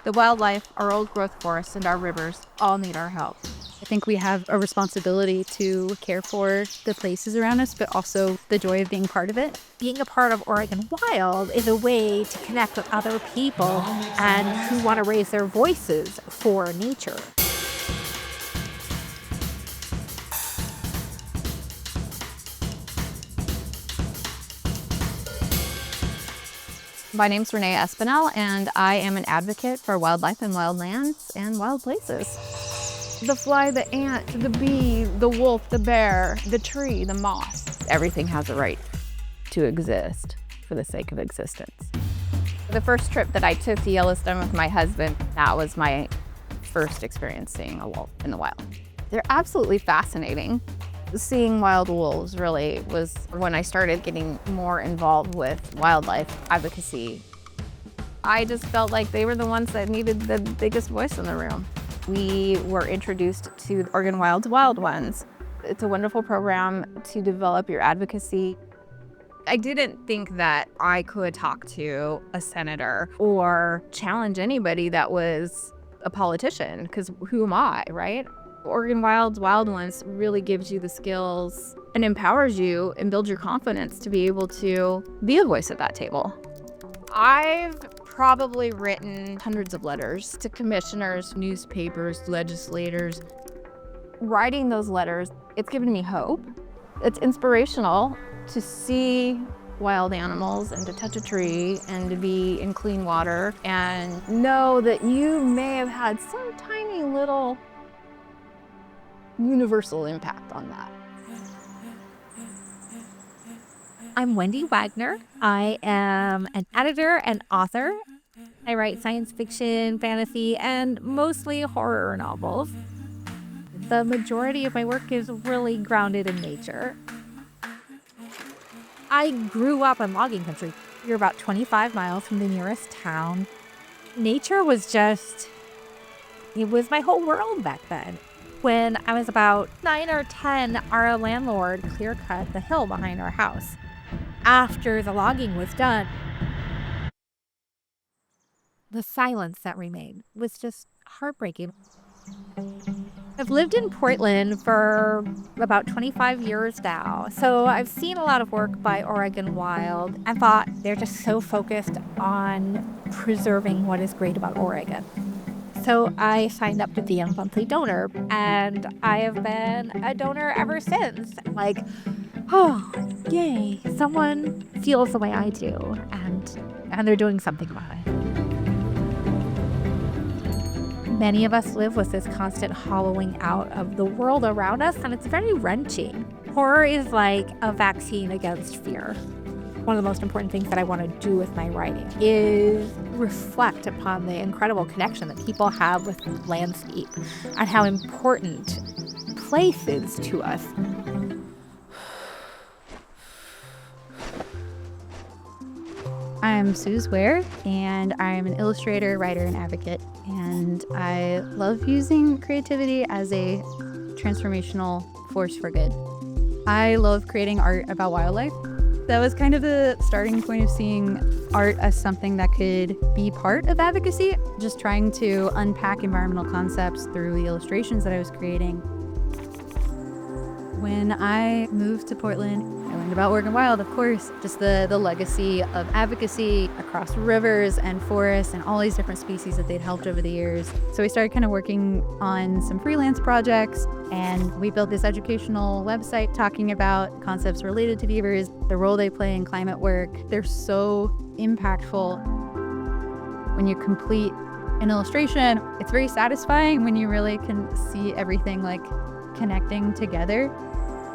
The wildlife, our old growth forests, and our rivers all need our help. I think we have a responsibility to care for the places around us, but also the joy of being part of it. Being a part of Oregon Wild is a way to connect with other people and who want to raise their voices for nature. My name's Renee Espinel, and I am an advocate for wildlife and wild lands and wild places. The fly, the ant, the bee, the wolf, the bear, the tree, the moss. Everything has a right to exist for the sake of existence. The first trip that I took to Yellowstone with my husband, that was my first experience seeing a wolf in the wild. They're absolutely fascinating. Seeing wild wolves really was when I started getting more involved with wildlife advocacy. I just felt like they were the ones that needed the biggest voice in the room. We were introduced to Oregon Wild's Wild Ones. It's a wonderful program to develop your advocacy. I didn't think that I could talk to a senator or challenge anybody that was a politician, because who am I, right? Oregon Wild's Wild Ones really gives you the skills and empowers you and builds your confidence to be able to be a voice at that table. I've probably written hundreds of letters to commissioners, newspapers, legislators. Writing those letters, it's given me hope. It's inspirational to see wild animals and to touch a tree and to be in clean water and know that you may have had some tiny little universal impact on that. I'm Wendy Wagner. I am an editor and author. I write science fiction, fantasy, and mostly horror novels. The majority of my work is really grounded in nature. I grew up in logging country. You're about 25 miles from the nearest town. Nature was it was my whole world back then. When I was about 9 or 10, our landlord clear-cut the hill behind our house. After the logging was done, the silence that remained was just heartbreaking. I've lived in Portland for about 25 years now, so I've seen a lot of work by Oregon Wild and thought they're just so focused on preserving what is great about Oregon. So I signed up to be a monthly donor, and I have been a donor ever since. Like, oh, yay, someone feels the way I do, and they're doing something about it. Many of us live with this constant hollowing out of the world around us, and it's very wrenching. Horror is like a vaccine against fear. One of the most important things that I want to do with my writing is reflect upon the incredible connection that people have with landscape and how important place is to us. I'm Suze Ware, and I'm an illustrator, writer, and advocate. And I love using creativity as a transformational force for good. I love creating art about wildlife. That was kind of the starting point of seeing art as something that could be part of advocacy, just trying to unpack environmental concepts through the illustrations that I was creating. When I moved to Portland, I learned about Oregon Wild, of course, just the legacy of advocacy across rivers and forests and all these different species that they'd helped over the years. So we started kind of working on some freelance projects, and we built this educational website talking about concepts related to beavers, the role they play in climate work. They're so impactful. When you complete an illustration, it's very satisfying when you really can see everything like connecting together.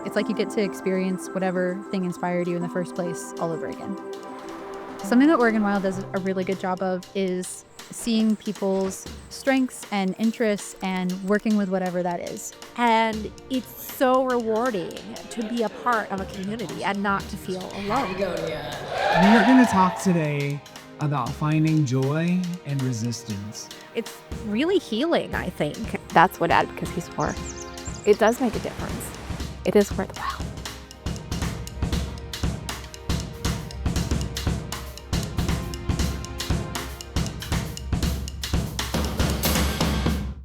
It's like you get to experience whatever thing inspired you in the first place all over again. Something that Oregon Wild does a really good job of is seeing people's strengths and interests and working with whatever that is. And it's so rewarding to be a part of a community and not to feel alone. We are going to talk today about finding joy and resistance. It's really healing, I think. That's what advocacy is for. It does make a difference. It is worthwhile.